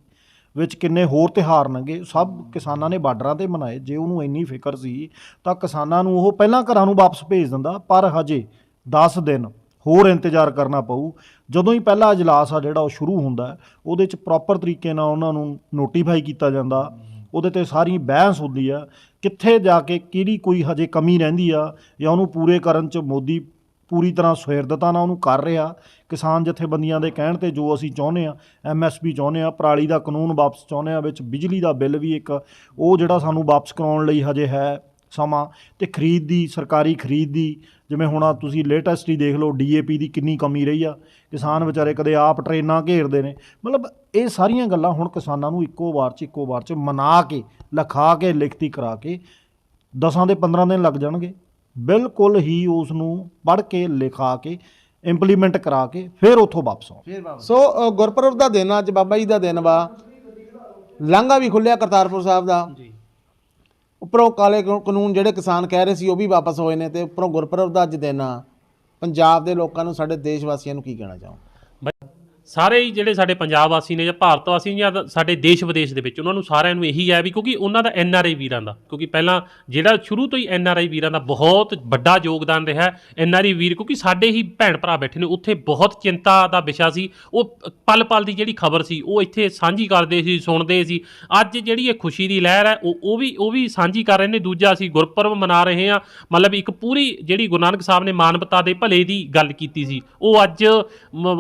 ਵਿੱਚ ਕਿੰਨੇ ਹੋਰ ਤਿਉਹਾਰ ਲੰਘੇ, ਸਭ ਕਿਸਾਨਾਂ ਨੇ ਬਾਰਡਰਾਂ ਤੇ ਮਨਾਏ। ਜੇ ਉਹਨੂੰ ਇੰਨੀ ਫਿਕਰ ਸੀ ਤਾਂ ਕਿਸਾਨਾਂ ਨੂੰ ਉਹ ਪਹਿਲਾਂ ਘਰਾਂ ਨੂੰ ਵਾਪਸ ਭੇਜ ਦਿੰਦਾ, ਪਰ ਹਜੇ 10 ਦਿਨ ਹੋਰ ਇੰਤਜ਼ਾਰ ਕਰਨਾ ਪਊ। ਜਦੋਂ ਹੀ ਪਹਿਲਾ ਅਜਲਾਸ ਆ ਜਿਹੜਾ ਉਹ ਸ਼ੁਰੂ ਹੁੰਦਾ, ਉਹਦੇ 'ਚ ਪ੍ਰੋਪਰ ਤਰੀਕੇ ਨਾਲ ਉਹਨਾਂ ਨੂੰ ਨੋਟੀਫਾਈ ਕੀਤਾ ਜਾਂਦਾ, ਉਹਦੇ 'ਤੇ ਸਾਰੀ ਬਹਿਸ ਹੁੰਦੀ ਆ, ਕਿੱਥੇ ਜਾ ਕੇ ਕਿਹੜੀ ਕੋਈ ਹਜੇ ਕਮੀ ਰਹਿੰਦੀ ਆ ਜਾਂ ਉਹਨੂੰ ਪੂਰੇ ਕਰਨ 'ਚ ਮੋਦੀ ਪੂਰੀ ਤਰ੍ਹਾਂ ਸੁਹਿਰਦਤਾ ਨਾਲ ਉਹਨੂੰ ਕਰ ਰਿਹਾ। ਕਿਸਾਨ ਜਥੇਬੰਦੀਆਂ ਦੇ ਕਹਿਣ 'ਤੇ ਜੋ ਅਸੀਂ ਚਾਹੁੰਦੇ ਹਾਂ, MSP ਚਾਹੁੰਦੇ ਹਾਂ, ਪਰਾਲੀ ਦਾ ਕਾਨੂੰਨ ਵਾਪਸ ਚਾਹੁੰਦੇ ਹਾਂ, ਵਿੱਚ ਬਿਜਲੀ ਦਾ ਬਿੱਲ ਵੀ ਇੱਕ ਉਹ ਜਿਹੜਾ ਸਾਨੂੰ ਵਾਪਸ ਕਰਾਉਣ ਲਈ ਹਜੇ ਹੈ ਸਮਾਂ, ਅਤੇ ਖਰੀਦ ਦੀ ਸਰਕਾਰੀ ਖਰੀਦ ਦੀ, ਜਿਵੇਂ ਹੁਣ ਤੁਸੀਂ ਲੇਟੈਸਟ ਹੀ ਦੇਖ ਲਓ DAP ਦੀ ਕਿੰਨੀ ਕਮੀ ਰਹੀ ਆ। ਕਿਸਾਨ ਵਿਚਾਰੇ ਕਦੇ ਆਪ ਟਰੇਨਾਂ ਘੇਰਦੇ ਨੇ। ਮਤਲਬ ਇਹ ਸਾਰੀਆਂ ਗੱਲਾਂ ਹੁਣ ਕਿਸਾਨਾਂ ਨੂੰ ਇੱਕੋ ਵਾਰ 'ਚ ਮਨਾ ਕੇ, ਲਿਖਾ ਕੇ, ਲਿਖਤੀ ਕਰਾ ਕੇ 10 ਦੇ 15 ਦਿਨ ਲੱਗ ਜਾਣਗੇ। ਬਿਲਕੁਲ ਹੀ ਉਸ ਨੂੰ ਪੜ੍ਹ ਕੇ, ਲਿਖਾ ਕੇ, ਇੰਪਲੀਮੈਂਟ ਕਰਾ ਕੇ ਫਿਰ ਉੱਥੋਂ ਵਾਪਸ ਆਉਂ। ਸੋ ਗੁਰਪੁਰਬ ਦਾ ਦਿਨ ਅੱਜ ਬਾਬਾ ਜੀ ਦਾ ਦਿਨ ਵਾ, ਲਾਂਘਾ ਵੀ ਖੁੱਲਿਆ ਕਰਤਾਰਪੁਰ ਸਾਹਿਬ ਦਾ। ਉੱਪਰੋਂ ਕਾਲੇ ਕਾਨੂੰਨ ਜਿਹੜੇ ਕਿਸਾਨ ਕਹਿ ਰਹੇ ਸੀ ਉਹ ਵੀ ਵਾਪਸ ਹੋਏ ਨੇ, ਤੇ ਉੱਪਰੋਂ ਗੁਰਪੁਰਬ ਦਾ ਅੱਜ ਦਿਨ ਆ। ਪੰਜਾਬ ਦੇ ਲੋਕਾਂ ਨੂੰ, ਸਾਡੇ ਦੇਸ਼ ਵਾਸੀਆਂ ਨੂੰ ਕੀ ਕਹਿਣਾ ਚਾਹੋ? ਸਾਰੇ ਹੀ ਜਿਹੜੇ ਸਾਡੇ ਪੰਜਾਬ ਵਾਸੀ ਨੇ ਜਾਂ ਭਾਰਤ ਵਾਸੀ ਜਾਂ ਸਾਡੇ ਦੇਸ਼ ਵਿਦੇਸ਼ ਦੇ ਵਿੱਚ, ਉਹਨਾਂ ਨੂੰ ਸਾਰਿਆਂ ਨੂੰ ਇਹੀ ਹੈ ਵੀ ਕਿਉਂਕਿ ਉਹਨਾਂ ਦਾ NRI ਵੀਰਾਂ ਦਾ, ਕਿਉਂਕਿ ਪਹਿਲਾਂ ਜਿਹੜਾ ਸ਼ੁਰੂ ਤੋਂ ਹੀ NRI ਵੀਰਾਂ ਦਾ ਬਹੁਤ ਵੱਡਾ ਯੋਗਦਾਨ ਰਿਹਾ। NRI ਵੀਰ ਕਿਉਂਕਿ ਸਾਡੇ ਹੀ ਭੈਣ ਭਰਾ ਬੈਠੇ ਨੇ ਉੱਥੇ, ਬਹੁਤ ਚਿੰਤਾ ਦਾ ਵਿਸ਼ਾ ਸੀ। ਉਹ ਪਲ ਪਲ ਦੀ ਜਿਹੜੀ ਖਬਰ ਸੀ ਉਹ ਇੱਥੇ ਸਾਂਝੀ ਕਰਦੇ ਸੀ, ਸੁਣਦੇ ਸੀ। ਅੱਜ ਜਿਹੜੀ ਇਹ ਖੁਸ਼ੀ ਦੀ ਲਹਿਰ ਹੈ ਉਹ ਵੀ ਸਾਂਝੀ ਕਰ ਰਹੇ ਨੇ। ਦੂਜਾ ਅਸੀਂ ਗੁਰਪੁਰਬ ਮਨਾ ਰਹੇ ਹਾਂ, ਮਤਲਬ ਇੱਕ ਪੂਰੀ ਜਿਹੜੀ ਗੁਰੂ ਨਾਨਕ ਸਾਹਿਬ ਨੇ ਮਾਨਵਤਾ ਦੇ ਭਲੇ ਦੀ ਗੱਲ ਕੀਤੀ ਸੀ, ਉਹ ਅੱਜ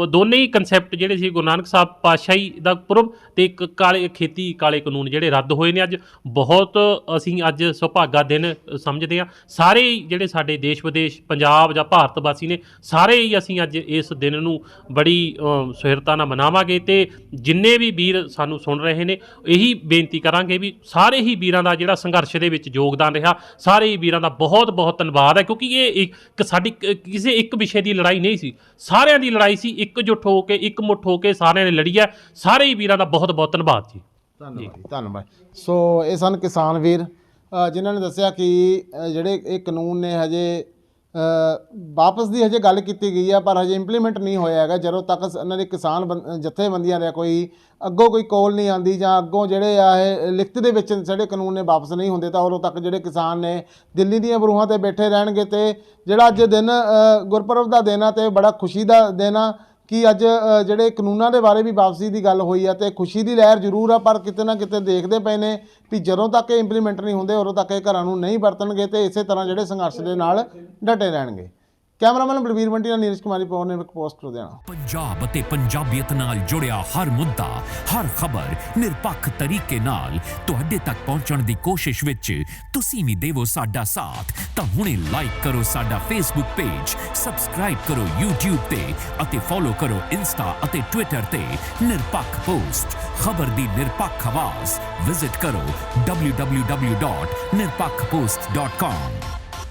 ਦੋਨੇ ਹੀ ਕਨਸੈਪਟ ਜਿਹੜੇ ਸੀ ਗੁਰੂ ਨਾਨਕ ਸਾਹਿਬ ਪਾਤਸ਼ਾਹੀ ਦਾ ਪੁਰਬ ਤੇ ਇੱਕ ਖੇਤੀ ਕਾਲੇ ਕਾਨੂੰਨ ਜਿਹੜੇ ਰੱਦ ਹੋਏ ਨੇ, ਅੱਜ ਬਹੁਤ ਅਸੀਂ ਅੱਜ ਸੁਭਾਗਾ ਦਿਨ ਸਮਝਦੇ ਹਾਂ। ਸਾਰੇ ਜਿਹੜੇ ਸਾਡੇ ਦੇਸ਼ ਵਿਦੇਸ਼, ਪੰਜਾਬ ਜਾਂ ਭਾਰਤ ਵਾਸੀ ਨੇ, ਸਾਰੇ ਹੀ ਅਸੀਂ ਅੱਜ ਇਸ ਦਿਨ ਨੂੰ ਬੜੀ ਸੁਹਿਰਤਾ ਨਾਲ ਮਨਾਵਾਂਗੇ। ਤੇ ਜਿੰਨੇ ਵੀ ਵੀਰ ਸਾਨੂੰ ਸੁਣ ਰਹੇ ਨੇ, ਇਹੀ ਬੇਨਤੀ ਕਰਾਂਗੇ ਵੀ ਸਾਰੇ ਹੀ ਵੀਰਾਂ ਦਾ ਜਿਹੜਾ ਸੰਘਰਸ਼ ਦੇ ਵਿੱਚ ਯੋਗਦਾਨ ਰਿਹਾ, ਸਾਰੇ ਹੀ ਵੀਰਾਂ ਦਾ ਬਹੁਤ ਬਹੁਤ ਧੰਨਵਾਦ ਹੈ। ਕਿਉਂਕਿ ਇਹ ਇੱਕ ਸਾਡੀ ਕਿਸੇ ਇੱਕ ਵਿਸ਼ੇ ਦੀ ਲੜਾਈ ਨਹੀਂ ਸੀ, ਸਾਰਿਆਂ ਦੀ ਲੜਾਈ ਸੀ। ਇਕਜੁੱਟ ਹੋ ਕੇ, ਇਕਮੁੱਠ ਹੋ ਕੇ ਸਾਰਿਆਂ ਨੇ ਲੜੀ ਹੈ। ਸਾਰੇ ਹੀ ਵੀਰਾਂ ਦਾ ਬਹੁਤ ਬਹੁਤ ਧੰਨਵਾਦ ਜੀ। ਧੰਨਵਾਦ। ਸੋ ਇਹ ਸਨ ਕਿਸਾਨ ਵੀਰ ਜਿਨ੍ਹਾਂ ਨੇ ਦੱਸਿਆ ਕਿ ਜਿਹੜੇ ਇਹ ਕਾਨੂੰਨ ਨੇ ਹਜੇ ਵਾਪਸ ਦੀ ਹਜੇ ਗੱਲ ਕੀਤੀ ਗਈ ਆ, ਪਰ ਹਜੇ ਇੰਪਲੀਮੈਂਟ ਨਹੀਂ ਹੋਇਆ ਹੈਗਾ। ਜਦੋਂ ਤੱਕ ਇਹਨਾਂ ਦੇ ਕਿਸਾਨ ਜਥੇਬੰਦੀਆਂ ਦਾ ਕੋਈ ਅੱਗੋਂ ਕੋਈ ਕੋਲ ਨਹੀਂ ਆਉਂਦੀ, ਜਾਂ ਅੱਗੋਂ ਜਿਹੜੇ ਆ ਇਹ ਲਿਖਤ ਦੇ ਵਿੱਚ ਜਿਹੜੇ ਕਾਨੂੰਨ ਨੇ ਵਾਪਸ ਨਹੀਂ ਹੁੰਦੇ, ਤਾਂ ਉਦੋਂ ਤੱਕ ਜਿਹੜੇ ਕਿਸਾਨ ਨੇ ਦਿੱਲੀ ਦੀਆਂ ਬਰੂਹਾਂ 'ਤੇ ਬੈਠੇ ਰਹਿਣਗੇ। ਤੇ ਜਿਹੜਾ ਅੱਜ ਦਿਨ ਗੁਰਪੁਰਬ ਦਾ ਦਿਨ ਆ, ਤੇ ਬੜਾ ਖੁਸ਼ੀ ਦਾ ਦਿਨ ਆ ਕਿ ਅੱਜ ਜਿਹੜੇ ਕਾਨੂੰਨਾਂ ਦੇ ਬਾਰੇ ਵੀ ਵਾਪਸੀ ਦੀ ਗੱਲ ਹੋਈ ਆ, ਤੇ ਖੁਸ਼ੀ ਦੀ ਲਹਿਰ ਜ਼ਰੂਰ ਆ। ਪਰ ਕਿਤੇ ਨਾ ਕਿਤੇ ਦੇਖਦੇ ਪਏ ਨੇ ਵੀ ਜਦੋਂ ਤੱਕ ਇਹ ਇੰਪਲੀਮੈਂਟ ਨਹੀਂ ਹੁੰਦੇ, ਉਦੋਂ ਤੱਕ ਇਹ ਘਰਾਂ ਨੂੰ ਨਹੀਂ ਵਰਤਣਗੇ, ਤੇ ਇਸੇ ਤਰ੍ਹਾਂ ਜਿਹੜੇ ਸੰਘਰਸ਼ ਦੇ ਨਾਲ ਡਟੇ ਰਹਿਣਗੇ। ਕੈਮਰਾਮੈਨ ਬਲਵੀਰ ਬੰਟੀ ਨਾਲ ਨੀਰਜ ਕੁਮਾਰੀ ਪਵਨ ਨੇ ਇੱਕ ਪੋਸਟ ਲੁਧਿਆਣਾ। ਪੰਜਾਬ ਅਤੇ ਪੰਜਾਬੀਅਤ ਨਾਲ ਜੁੜਿਆ ਹਰ ਮੁੱਦਾ, ਹਰ ਖਬਰ ਨਿਰਪੱਖ ਤਰੀਕੇ ਨਾਲ ਤੁਹਾਡੇ ਤੱਕ ਪਹੁੰਚਣ ਦੀ ਕੋਸ਼ਿਸ਼ ਵਿੱਚ ਤੁਸੀਂ ਵੀ ਦੇਵੋ ਸਾਡਾ ਸਾਥ। ਤਾਂ ਹੁਣੇ ਲਾਈਕ ਕਰੋ ਸਾਡਾ ਫੇਸਬੁੱਕ ਪੇਜ, ਸਬਸਕ੍ਰਾਈਬ ਕਰੋ YouTube ਤੇ ਅਤੇ ਫੋਲੋ ਕਰੋ ਇੰਸਟਾ ਅਤੇ ਟਵਿੱਟਰ ਤੇ ਨਿਰਪੱਖ ਪੋਸਟ, ਖਬਰ ਦੀ ਨਿਰਪੱਖ ਆਵਾਜ਼। ਵਿਜ਼ਿਟ ਕਰੋ www.nirpakhpost.com।